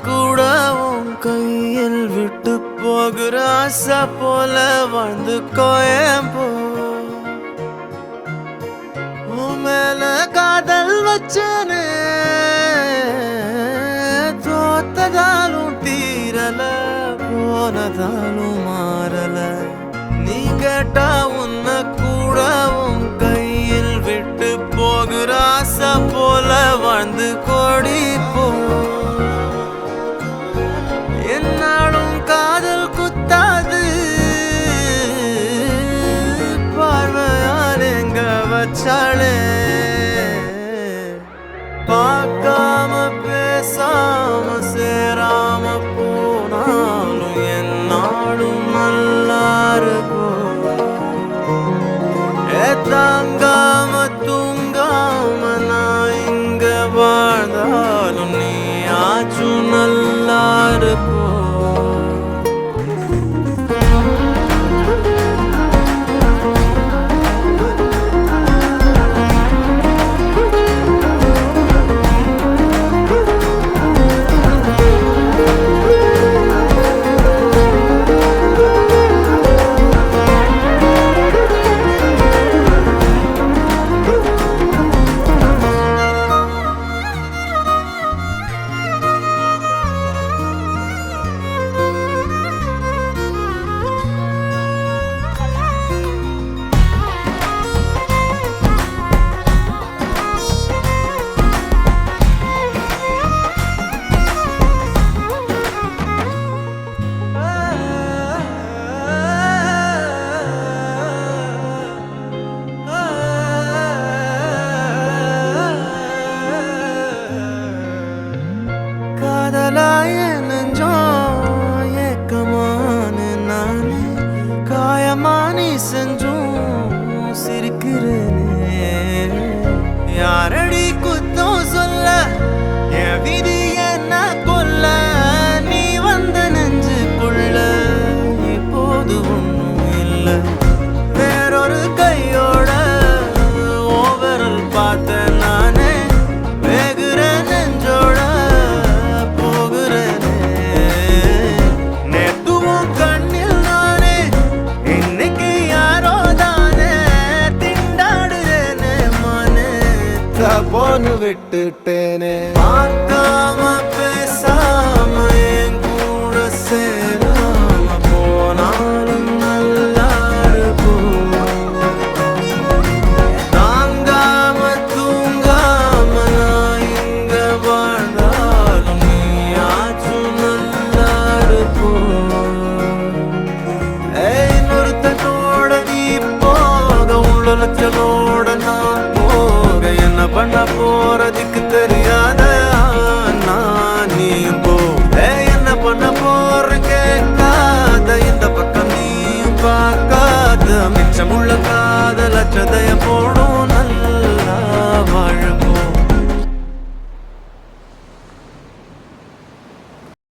கூட உன் கையில் விட்டு போகிற ஆசை போல வாழ்ந்து கோயம்போ உன் மேல காதல் வச்சனே தோத்ததாலும் தீரல போனதாலும் மாறல நீ கேட்டா உன்னை கூட உன் கையில் விட்டு போகிற ஆசை போல வாழ்ந்து கோடி போ என்னாலும் காதல் குத்தாது பார்வையால் எங்க வச்சாளே பார்க்காம பேசாம சேராம போனாலும் என்னாலும் நல்லா இருக்கும் தாங்காம தூங்காம நான் இங்க வாழ்ந்தாலும் நீ ஆச்சும் நல்லா இருப்போ காதலாய நெஞ்சோம் ஏக்கமான நானே காயமானி செஞ்சும் சிரிக்கிறேனே யாரடி குத்தம் சொல்ல என் விதி என்ன கொல்ல நீ வந்த நெஞ்சுக்குள்ள இப்போது ஒன்றும் இல்லை வேறொரு கையோட ஓவரல் பார்த்த நானே வேகுற நெஞ்சோட போன்னு விட்டுட்டேனே பார்க்காம